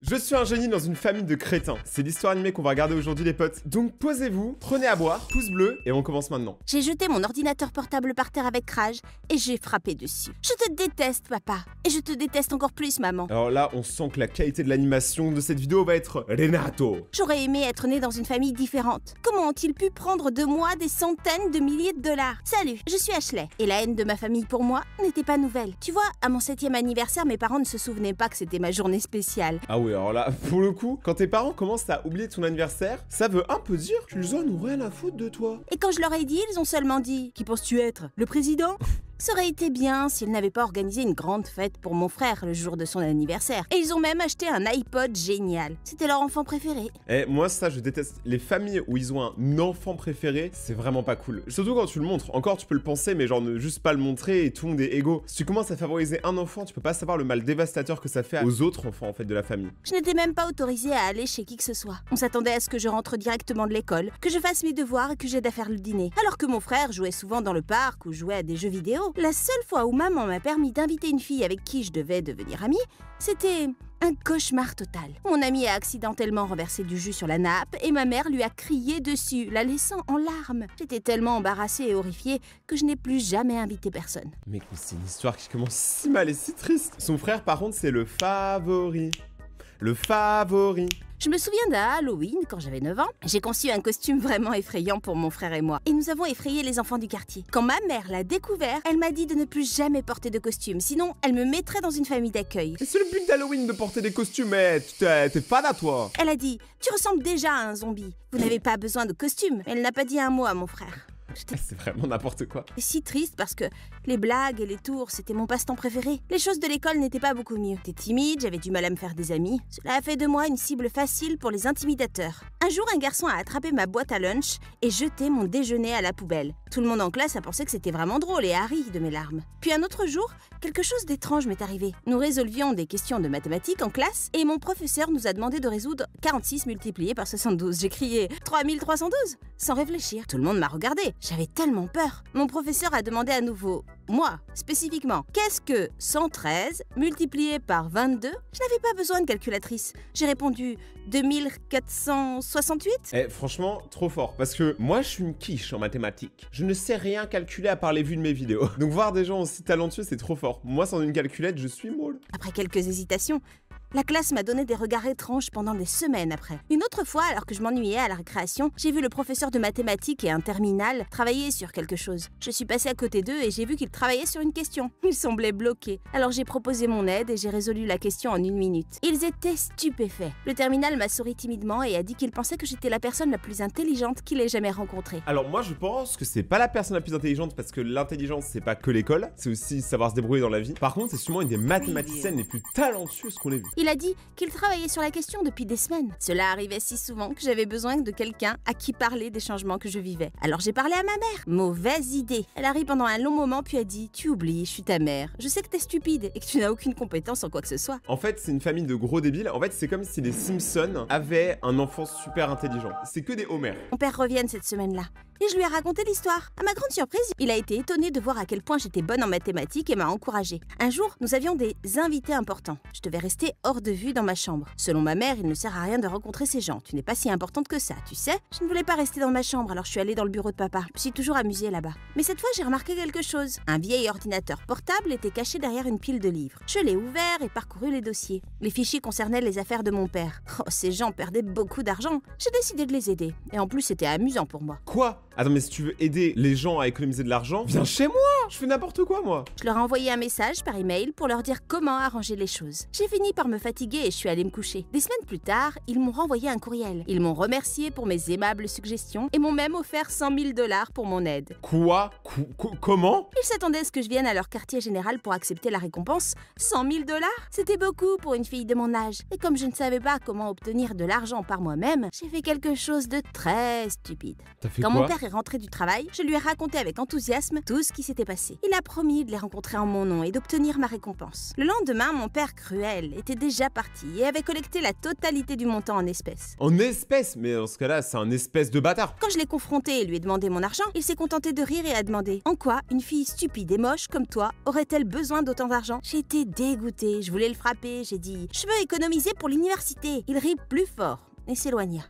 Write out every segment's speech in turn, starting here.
Je suis un génie dans une famille de crétins. C'est l'histoire animée qu'on va regarder aujourd'hui les potes. Donc posez-vous, prenez à boire, pouce bleu et on commence maintenant. J'ai jeté mon ordinateur portable par terre avec rage et j'ai frappé dessus. Je te déteste, papa. Et je te déteste encore plus, maman. Alors là, on sent que la qualité de l'animation de cette vidéo va être Renato. J'aurais aimé être née dans une famille différente. Comment ont-ils pu prendre de moi des centaines de milliers de dollars? Salut, je suis Ashley. Et la haine de ma famille pour moi n'était pas nouvelle. Tu vois, à mon 7e anniversaire, mes parents ne se souvenaient pas que c'était ma journée spéciale. Ah oui, alors là, pour le coup, quand tes parents commencent à oublier ton anniversaire, ça veut un peu dire qu'ils en ont rien à foutre de toi. Et quand je leur ai dit, ils ont seulement dit « Qui penses-tu être? Le président ?» Ça aurait été bien s'ils n'avaient pas organisé une grande fête pour mon frère le jour de son anniversaire. Et ils ont même acheté un iPod génial. C'était leur enfant préféré. Eh, moi ça je déteste. Les familles où ils ont un enfant préféré, c'est vraiment pas cool. Surtout quand tu le montres. Encore tu peux le penser, mais genre ne juste pas le montrer et tout le monde est égaux. Si tu commences à favoriser un enfant, tu peux pas savoir le mal dévastateur que ça fait aux autres enfants en fait de la famille. Je n'étais même pas autorisée à aller chez qui que ce soit. On s'attendait à ce que je rentre directement de l'école, que je fasse mes devoirs et que j'aide à faire le dîner. Alors que mon frère jouait souvent dans le parc ou jouait à des jeux vidéo. La seule fois où maman m'a permis d'inviter une fille avec qui je devais devenir amie, c'était un cauchemar total. Mon ami a accidentellement renversé du jus sur la nappe et ma mère lui a crié dessus, la laissant en larmes. J'étais tellement embarrassée et horrifiée que je n'ai plus jamais invité personne. Mec, mais c'est une histoire qui commence si mal et si triste. Son frère par contre c'est le favori. Le favori. Je me souviens d'un Halloween, quand j'avais 9 ans, j'ai conçu un costume vraiment effrayant pour mon frère et moi. Et nous avons effrayé les enfants du quartier. Quand ma mère l'a découvert, elle m'a dit de ne plus jamais porter de costume, sinon elle me mettrait dans une famille d'accueil. Et c'est le but d'Halloween de porter des costumes, mais t'es pas là toi. Elle a dit « Tu ressembles déjà à un zombie. Vous n'avez pas besoin de costume. » Elle n'a pas dit un mot à mon frère. C'est vraiment n'importe quoi. J'étais si triste parce que les blagues et les tours, c'était mon passe-temps préféré. Les choses de l'école n'étaient pas beaucoup mieux. J'étais timide, j'avais du mal à me faire des amis. Cela a fait de moi une cible facile pour les intimidateurs. Un jour, un garçon a attrapé ma boîte à lunch et jeté mon déjeuner à la poubelle. Tout le monde en classe a pensé que c'était vraiment drôle et a ri de mes larmes. Puis un autre jour, quelque chose d'étrange m'est arrivé. Nous résolvions des questions de mathématiques en classe et mon professeur nous a demandé de résoudre 46 multiplié par 72. J'ai crié « 3312 !» sans réfléchir. Tout le monde m'a regardé. J'avais tellement peur. Mon professeur a demandé à nouveau, moi, spécifiquement, qu'est-ce que 113 multiplié par 22? Je n'avais pas besoin de calculatrice. J'ai répondu 2468. Eh, franchement, trop fort. Parce que moi, je suis une quiche en mathématiques. Je ne sais rien calculer à part les vues de mes vidéos. Donc voir des gens aussi talentueux, c'est trop fort. Moi, sans une calculette, je suis molle. Après quelques hésitations, la classe m'a donné des regards étranges pendant des semaines après. Une autre fois, alors que je m'ennuyais à la récréation, j'ai vu le professeur de mathématiques et un terminal travailler sur quelque chose. Je suis passée à côté d'eux et j'ai vu qu'ils travaillaient sur une question. Ils semblaient bloqués. Alors j'ai proposé mon aide et j'ai résolu la question en 1 minute. Ils étaient stupéfaits. Le terminal m'a souri timidement et a dit qu'il pensait que j'étais la personne la plus intelligente qu'il ait jamais rencontrée. Alors moi, je pense que c'est pas la personne la plus intelligente parce que l'intelligence, c'est pas que l'école, c'est aussi savoir se débrouiller dans la vie. Par contre, c'est sûrement une des mathématiciennes les plus talentueuses qu'on ait vues. Il a dit qu'il travaillait sur la question depuis des semaines. Cela arrivait si souvent que j'avais besoin de quelqu'un à qui parler des changements que je vivais. Alors j'ai parlé à ma mère. Mauvaise idée. Elle a ri pendant un long moment puis a dit « Tu oublies, je suis ta mère. Je sais que t'es stupide et que tu n'as aucune compétence en quoi que ce soit. » En fait, c'est une famille de gros débiles. En fait, c'est comme si les Simpsons avaient un enfant super intelligent. C'est que des Homers. Mon père revienne cette semaine-là. Et je lui ai raconté l'histoire. À ma grande surprise, il a été étonné de voir à quel point j'étais bonne en mathématiques et m'a encouragée. Un jour, nous avions des invités importants. Je devais rester hors de vue dans ma chambre. Selon ma mère, il ne sert à rien de rencontrer ces gens. Tu n'es pas si importante que ça, tu sais. Je ne voulais pas rester dans ma chambre, alors je suis allée dans le bureau de papa. Je me suis toujours amusée là-bas. Mais cette fois, j'ai remarqué quelque chose. Un vieil ordinateur portable était caché derrière une pile de livres. Je l'ai ouvert et parcouru les dossiers. Les fichiers concernaient les affaires de mon père. Oh, ces gens perdaient beaucoup d'argent. J'ai décidé de les aider. Et en plus, c'était amusant pour moi. Quoi? Attends, mais si tu veux aider les gens à économiser de l'argent, viens chez moi! Je fais n'importe quoi, moi! Je leur ai envoyé un message par email pour leur dire comment arranger les choses. J'ai fini par me fatiguer et je suis allée me coucher. Des semaines plus tard, ils m'ont renvoyé un courriel. Ils m'ont remercié pour mes aimables suggestions et m'ont même offert 100 000 $ pour mon aide. Quoi? Comment? Ils s'attendaient à ce que je vienne à leur quartier général pour accepter la récompense. 100 000 $? C'était beaucoup pour une fille de mon âge. Et comme je ne savais pas comment obtenir de l'argent par moi-même, j'ai fait quelque chose de très stupide. T'as fait Quand quoi? mon père est rentré du travail, je lui ai raconté avec enthousiasme tout ce qui s'était passé. passé. Il a promis de les rencontrer en mon nom et d'obtenir ma récompense. Le lendemain, mon père cruel était déjà parti et avait collecté la totalité du montant en espèces. En espèces? Mais dans ce cas-là, c'est un espèce de bâtard. Quand je l'ai confronté et lui ai demandé mon argent, il s'est contenté de rire et a demandé « En quoi une fille stupide et moche comme toi aurait-elle besoin d'autant d'argent ?» J'ai été dégoûtée, je voulais le frapper, j'ai dit « Je veux économiser pour l'université !» Il rit plus fort et s'éloigna.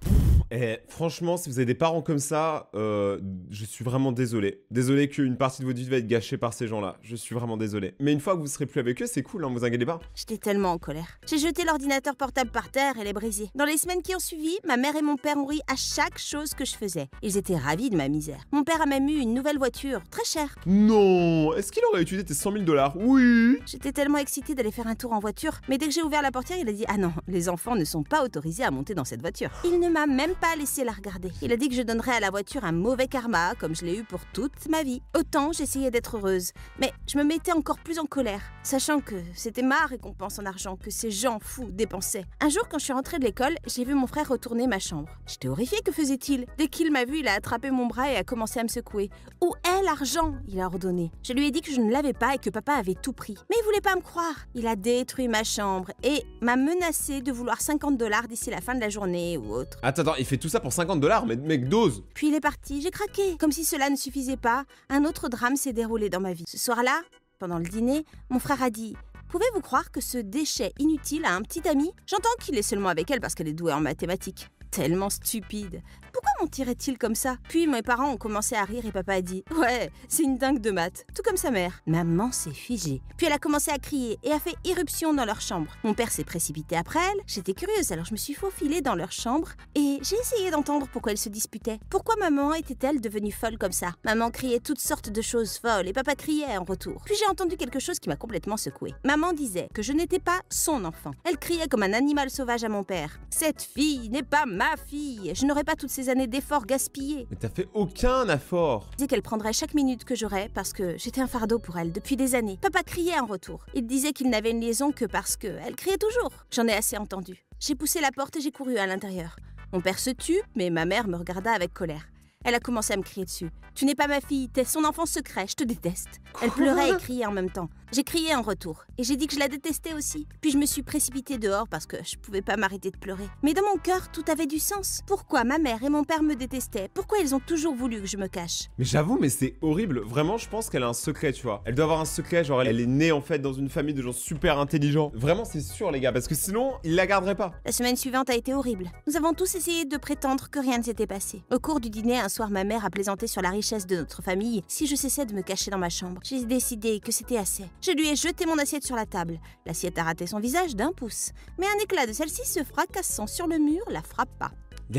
Et franchement, si vous avez des parents comme ça, je suis vraiment désolé. Désolé qu'une partie de votre vie va être gâchée par ces gens-là. Je suis vraiment désolé. Mais une fois que vous serez plus avec eux, c'est cool, hein, vous inquiétez pas. J'étais tellement en colère. J'ai jeté l'ordinateur portable par terre et l'ai brisé. Dans les semaines qui ont suivi, ma mère et mon père ont ri à chaque chose que je faisais. Ils étaient ravis de ma misère. Mon père a même eu une nouvelle voiture, très chère. Non, est-ce qu'il aurait utilisé tes 100 000 $? Oui. J'étais tellement excitée d'aller faire un tour en voiture, mais dès que j'ai ouvert la portière, il a dit « Ah non, les enfants ne sont pas autorisés à monter dans cette voiture. » Il ne m'a même pas laissé la regarder. Il a dit que je donnerais à la voiture un mauvais karma, comme je l'ai eu pour toute ma vie. Autant j'essayais d'être heureuse, mais je me mettais encore plus en colère, sachant que c'était ma récompense en argent que ces gens fous dépensaient. Un jour, quand je suis rentrée de l'école, j'ai vu mon frère retourner ma chambre. J'étais horrifiée, que faisait-il? Dès qu'il m'a vu, il a attrapé mon bras et a commencé à me secouer. « Où est l'argent ?» il a ordonné. Je lui ai dit que je ne l'avais pas et que papa avait tout pris. Mais il voulait pas me croire. Il a détruit ma chambre et m'a menacé de vouloir 50 $ d'ici la fin de la journée ou autre. Attends, il fait tout ça pour 50 $? Mais mec, dose. Puis il est parti, j'ai craqué. Comme si cela ne suffisait pas, un autre drame s'est déroulé dans ma vie. Ce soir-là, pendant le dîner, mon frère a dit « Pouvez-vous croire que ce déchet inutile a un petit ami ? J'entends qu'il est seulement avec elle parce qu'elle est douée en mathématiques. » Tellement stupide. Pourquoi mentirait-il comme ça? Puis mes parents ont commencé à rire et papa a dit « Ouais, c'est une dingue de maths, tout comme sa mère. » Maman s'est figée. Puis elle a commencé à crier et a fait irruption dans leur chambre. Mon père s'est précipité après elle. J'étais curieuse, alors je me suis faufilée dans leur chambre et j'ai essayé d'entendre pourquoi elles se disputaient. Pourquoi maman était-elle devenue folle comme ça? Maman criait toutes sortes de choses folles et papa criait en retour. Puis j'ai entendu quelque chose qui m'a complètement secouée. Maman disait que je n'étais pas son enfant. Elle criait comme un animal sauvage à mon père. « Cette fille n'est pas ma fille. Je n'aurais pas toutes ces années d'efforts gaspillés. » Mais t'as fait aucun effort. Elle disait qu'elle prendrait chaque minute que j'aurais parce que j'étais un fardeau pour elle depuis des années. Papa criait en retour. Il disait qu'il n'avait une liaison que parce que elle criait toujours. J'en ai assez entendu. J'ai poussé la porte et j'ai couru à l'intérieur. Mon père se tut, mais ma mère me regarda avec colère. Elle a commencé à me crier dessus. « Tu n'es pas ma fille, t'es son enfant secret, je te déteste. » Elle pleurait et criait en même temps. J'ai crié en retour et j'ai dit que je la détestais aussi. Puis je me suis précipitée dehors parce que je pouvais pas m'arrêter de pleurer. Mais dans mon cœur, tout avait du sens. Pourquoi ma mère et mon père me détestaient? Pourquoi ils ont toujours voulu que je me cache? Mais j'avoue, mais c'est horrible. Vraiment, je pense qu'elle a un secret, tu vois. Elle doit avoir un secret, genre elle est née en fait dans une famille de gens super intelligents. Vraiment, c'est sûr les gars, parce que sinon, ils la garderaient pas. La semaine suivante a été horrible. Nous avons tous essayé de prétendre que rien ne s'était passé. Au cours du dîner, un soir, ma mère a plaisanté sur la richesse de notre famille si je cessais de me cacher dans ma chambre. J'ai décidé que c'était assez. Je lui ai jeté mon assiette sur la table. L'assiette a raté son visage d'1 pouce. Mais un éclat de celle-ci se fracassant sur le mur la frappa.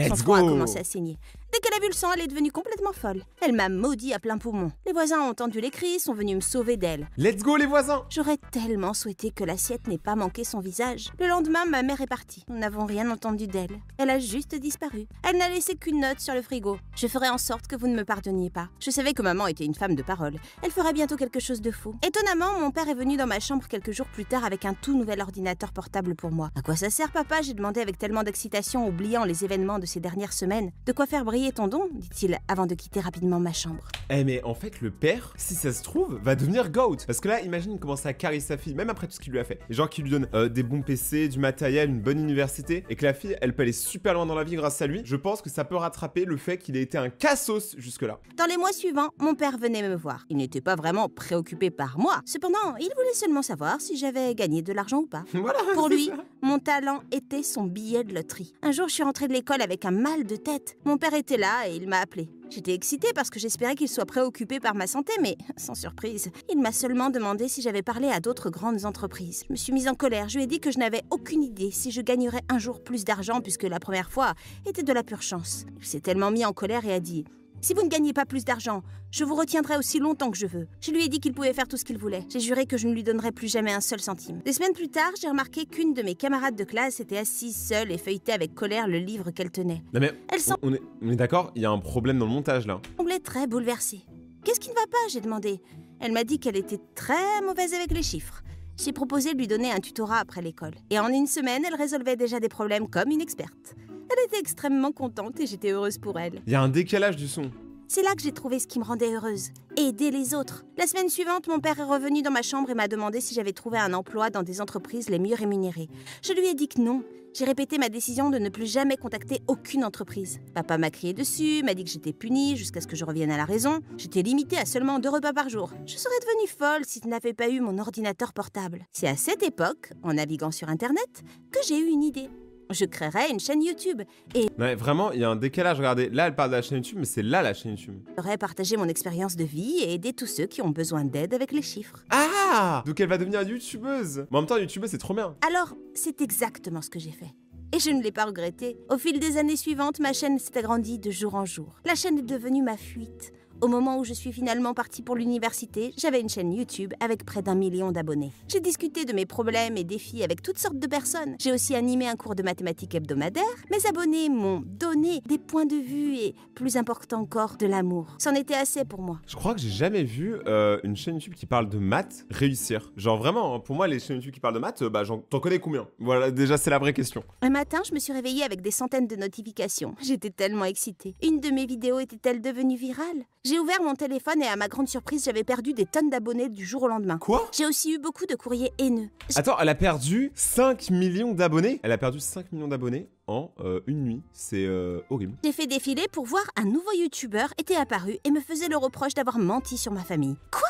Son front a commencé à saigner. Dès qu'elle a vu le sang, elle est devenue complètement folle. Elle m'a maudit à plein poumon. Les voisins ont entendu les cris, sont venus me sauver d'elle. Let's go les voisins! J'aurais tellement souhaité que l'assiette n'ait pas manqué son visage. Le lendemain, ma mère est partie. Nous n'avons rien entendu d'elle. Elle a juste disparu. Elle n'a laissé qu'une note sur le frigo. Je ferai en sorte que vous ne me pardonniez pas. Je savais que maman était une femme de parole. Elle ferait bientôt quelque chose de fou. Étonnamment, mon père est venu dans ma chambre quelques jours plus tard avec un tout nouvel ordinateur portable pour moi. À quoi ça sert, papa? J'ai demandé avec tellement d'excitation, oubliant les événements de ces dernières semaines. De quoi faire briller ton don? Dit-il avant de quitter rapidement ma chambre. Eh mais en fait le père, si ça se trouve, va devenir GOAT. Parce que là, imagine il commence à carrer sa fille, même après tout ce qu'il lui a fait. Les gens qui lui donnent des bons PC, du matériel, une bonne université, et que la fille, elle peut aller super loin dans la vie grâce à lui. Je pense que ça peut rattraper le fait qu'il ait été un cassos jusque-là. Dans les mois suivants, mon père venait me voir. Il n'était pas vraiment préoccupé par moi. Cependant, il voulait seulement savoir si j'avais gagné de l'argent ou pas. Voilà. Pour lui, ça. mon talent était son billet de loterie. Un jour, je suis rentrée de l'école avec un mal de tête. Mon père était là et il m'a appelée. J'étais excitée parce que j'espérais qu'il soit préoccupé par ma santé, mais sans surprise, il m'a seulement demandé si j'avais parlé à d'autres grandes entreprises. Je me suis mise en colère, je lui ai dit que je n'avais aucune idée si je gagnerais un jour plus d'argent puisque la première fois était de la pure chance. Il s'est tellement mis en colère et a dit « Si vous ne gagnez pas plus d'argent, je vous retiendrai aussi longtemps que je veux. » Je lui ai dit qu'il pouvait faire tout ce qu'il voulait. J'ai juré que je ne lui donnerais plus jamais un seul centime. Des semaines plus tard, j'ai remarqué qu'une de mes camarades de classe était assise seule et feuilletait avec colère le livre qu'elle tenait. Non mais, Elle on est d'accord, il y a un problème dans le montage là. semblait très bouleversée. « Qu'est-ce qui ne va pas ?» j'ai demandé. Elle m'a dit qu'elle était très mauvaise avec les chiffres. J'ai proposé de lui donner un tutorat après l'école. Et en une semaine, elle résolvait déjà des problèmes comme une experte. Elle était extrêmement contente et j'étais heureuse pour elle. Il y a un décalage du son. C'est là que j'ai trouvé ce qui me rendait heureuse. Aider les autres. La semaine suivante, mon père est revenu dans ma chambre et m'a demandé si j'avais trouvé un emploi dans des entreprises les mieux rémunérées. Je lui ai dit que non. J'ai répété ma décision de ne plus jamais contacter aucune entreprise. Papa m'a crié dessus, m'a dit que j'étais punie jusqu'à ce que je revienne à la raison. J'étais limitée à seulement 2 repas par jour. Je serais devenue folle si je n'avais pas eu mon ordinateur portable. C'est à cette époque, en naviguant sur Internet, que j'ai eu une idée. Je créerais une chaîne YouTube et Ouais, vraiment, il y a un décalage. Regardez, là, elle parle de la chaîne YouTube, mais c'est là la chaîne YouTube. j'aurais partagé mon expérience de vie et aidé tous ceux qui ont besoin d'aide avec les chiffres. Ah! Donc elle va devenir YouTubeuse. Mais en même temps, YouTubeuse, c'est trop bien. Alors, c'est exactement ce que j'ai fait. Et je ne l'ai pas regretté. Au fil des années suivantes, ma chaîne s'est agrandie de jour en jour. La chaîne est devenue ma fuite. Au moment où je suis finalement partie pour l'université, j'avais une chaîne YouTube avec près d'1 million d'abonnés. J'ai discuté de mes problèmes et défis avec toutes sortes de personnes. J'ai aussi animé un cours de mathématiques hebdomadaire. Mes abonnés m'ont donné des points de vue et, plus important encore, de l'amour. C'en était assez pour moi. Je crois que j'ai jamais vu une chaîne YouTube qui parle de maths réussir. Genre vraiment, hein, pour moi, les chaînes YouTube qui parlent de maths, t'en connais combien? Voilà, déjà, c'est la vraie question. Un matin, je me suis réveillée avec des centaines de notifications. J'étais tellement excitée. Une de mes vidéos était-elle devenue virale? J'ai ouvert mon téléphone et à ma grande surprise, j'avais perdu des tonnes d'abonnés du jour au lendemain. Quoi? J'ai aussi eu beaucoup de courriers haineux. Attends, elle a perdu 5 millions d'abonnés? Elle a perdu 5 millions d'abonnés en une nuit. C'est horrible. J'ai fait défiler pour voir un nouveau youtubeur était apparu et me faisait le reproche d'avoir menti sur ma famille. Quoi?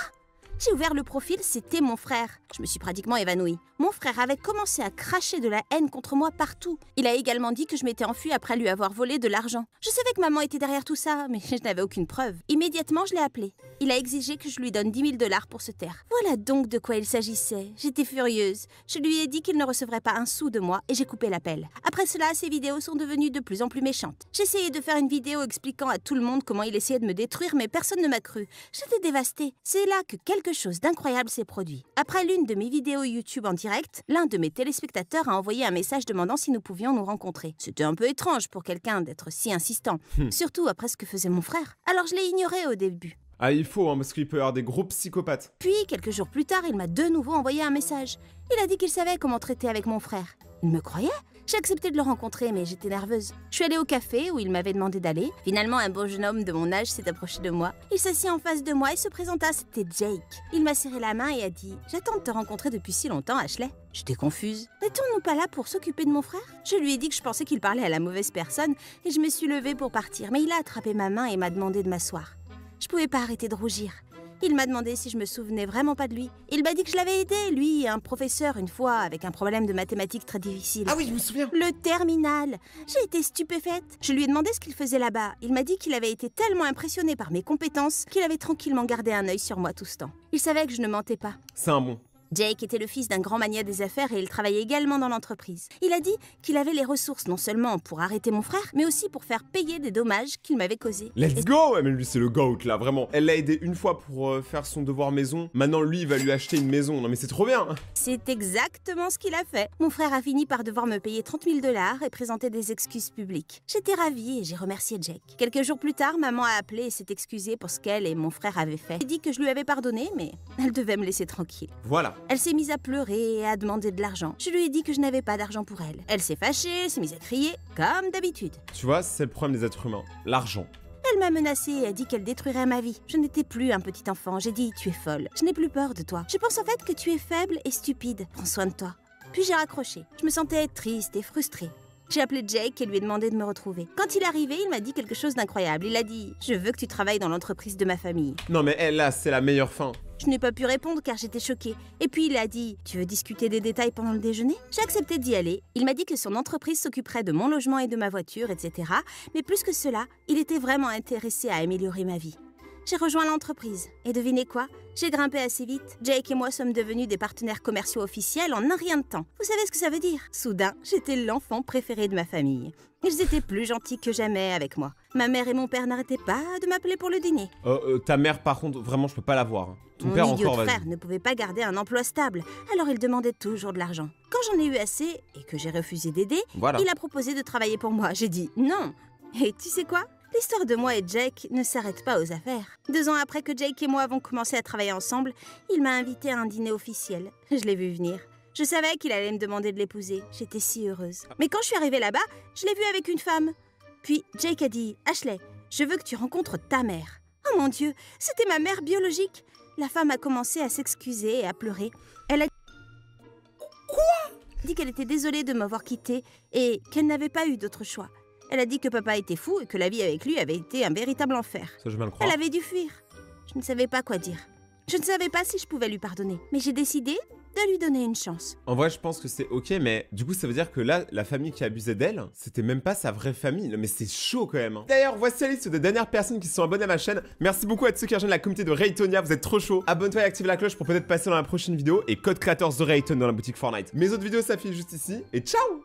J'ai ouvert le profil, c'était mon frère. Je me suis pratiquement évanouie. Mon frère avait commencé à cracher de la haine contre moi partout. Il a également dit que je m'étais enfuie après lui avoir volé de l'argent. Je savais que maman était derrière tout ça, mais je n'avais aucune preuve. Immédiatement, je l'ai appelé. Il a exigé que je lui donne 10 000 $ pour se taire. Voilà donc de quoi il s'agissait. J'étais furieuse. Je lui ai dit qu'il ne recevrait pas un sou de moi et j'ai coupé l'appel. Après cela, ses vidéos sont devenues de plus en plus méchantes. J'ai essayé de faire une vidéo expliquant à tout le monde comment il essayait de me détruire, mais personne ne m'a cru. J'étais dévastée. C'est là que quelque chose d'incroyable s'est produit. Après l'une de mes vidéos YouTube en direct, l'un de mes téléspectateurs a envoyé un message demandant si nous pouvions nous rencontrer. C'était un peu étrange pour quelqu'un d'être si insistant, surtout après ce que faisait mon frère. Alors je l'ai ignoré au début. Ah, il faut, hein, parce qu'il peut y avoir des gros psychopathes. Puis, quelques jours plus tard, il m'a de nouveau envoyé un message. Il a dit qu'il savait comment traiter avec mon frère. Il me croyait? J'ai accepté de le rencontrer, mais j'étais nerveuse. Je suis allée au café où il m'avait demandé d'aller. Finalement, un beau jeune homme de mon âge s'est approché de moi. Il s'assit en face de moi et se présenta, c'était Jake. Il m'a serré la main et a dit « J'attends de te rencontrer depuis si longtemps, Ashley. » J'étais confuse. N'étions-nous pas là pour s'occuper de mon frère? Je lui ai dit que je pensais qu'il parlait à la mauvaise personne et je me suis levée pour partir. Mais il a attrapé ma main et m'a demandé de m'asseoir. Je pouvais pas arrêter de rougir. Il m'a demandé si je me souvenais vraiment pas de lui. Il m'a dit que je l'avais aidé, lui, un professeur, une fois, avec un problème de mathématiques très difficile. Ah oui, je me souviens. Le terminal. J'ai été stupéfaite. Je lui ai demandé ce qu'il faisait là-bas. Il m'a dit qu'il avait été tellement impressionné par mes compétences qu'il avait tranquillement gardé un œil sur moi tout ce temps. Il savait que je ne mentais pas. C'est un bon. Jake était le fils d'un grand magnat des affaires et il travaillait également dans l'entreprise. Il a dit qu'il avait les ressources non seulement pour arrêter mon frère, mais aussi pour faire payer des dommages qu'il m'avait causés. Let's go! Ouais, mais lui, c'est le GOAT, là, vraiment. Elle l'a aidé une fois pour faire son devoir maison. Maintenant, lui, il va lui acheter une maison. Non, mais c'est trop bien! C'est exactement ce qu'il a fait. Mon frère a fini par devoir me payer 30 000 $ et présenter des excuses publiques. J'étais ravie et j'ai remercié Jake. Quelques jours plus tard, maman a appelé et s'est excusée pour ce qu'elle et mon frère avaient fait. J'ai dit que je lui avais pardonné, mais elle devait me laisser tranquille. Voilà. Elle s'est mise à pleurer et à demander de l'argent. Je lui ai dit que je n'avais pas d'argent pour elle. Elle s'est fâchée, s'est mise à crier, comme d'habitude. Tu vois, c'est le problème des êtres humains. L'argent. Elle m'a menacée et a dit qu'elle détruirait ma vie. Je n'étais plus un petit enfant. J'ai dit, tu es folle. Je n'ai plus peur de toi. Je pense en fait que tu es faible et stupide. Prends soin de toi. Puis j'ai raccroché. Je me sentais triste et frustrée. J'ai appelé Jake et lui ai demandé de me retrouver. Quand il est arrivé, il m'a dit quelque chose d'incroyable. Il a dit « Je veux que tu travailles dans l'entreprise de ma famille. » Non mais elle, là, c'est la meilleure fin. Je n'ai pas pu répondre car j'étais choquée. Et puis il a dit « Tu veux discuter des détails pendant le déjeuner ?» J'ai accepté d'y aller. Il m'a dit que son entreprise s'occuperait de mon logement et de ma voiture, etc. Mais plus que cela, il était vraiment intéressé à améliorer ma vie. J'ai rejoint l'entreprise. Et devinez quoi? J'ai grimpé assez vite. Jake et moi sommes devenus des partenaires commerciaux officiels en un rien de temps. Vous savez ce que ça veut dire? Soudain, j'étais l'enfant préféré de ma famille. Ils étaient plus gentils que jamais avec moi. Ma mère et mon père n'arrêtaient pas de m'appeler pour le dîner. Ta mère, par contre, vraiment, je peux pas la voir. Hein. Ton Mon père idiot encore, de vas-y. frère ne pouvait pas garder un emploi stable, alors il demandait toujours de l'argent. Quand j'en ai eu assez et que j'ai refusé d'aider, Voilà. il a proposé de travailler pour moi. J'ai dit non. Et tu sais quoi? L'histoire de moi et Jake ne s'arrête pas aux affaires. 2 ans après que Jake et moi avons commencé à travailler ensemble, il m'a invité à un dîner officiel. Je l'ai vu venir. Je savais qu'il allait me demander de l'épouser. J'étais si heureuse. Mais quand je suis arrivée là-bas, je l'ai vu avec une femme. Puis Jake a dit « Ashley, Je veux que tu rencontres ta mère. Oh mon Dieu, c'était ma mère biologique. La femme a commencé à s'excuser et à pleurer. Elle a dit qu'elle était désolée de m'avoir quittée et qu'elle n'avait pas eu d'autre choix. Elle a dit que papa était fou et que la vie avec lui avait été un véritable enfer. Ça, je vais le croire. Elle avait dû fuir. Je ne savais pas quoi dire. Je ne savais pas si je pouvais lui pardonner. Mais j'ai décidé de lui donner une chance. En vrai, je pense que c'est ok, mais du coup, ça veut dire que là, la famille qui abusait d'elle, c'était même pas sa vraie famille. Non, mais c'est chaud quand même. D'ailleurs, voici la liste des dernières personnes qui se sont abonnées à ma chaîne. Merci beaucoup à tous ceux qui rejoignent la communauté de Raytonia, vous êtes trop chaud. Abonne-toi et active la cloche pour peut-être passer dans la prochaine vidéo. Et code créateur The Rayton dans la boutique Fortnite. Mes autres vidéos s'affichent juste ici. Et ciao!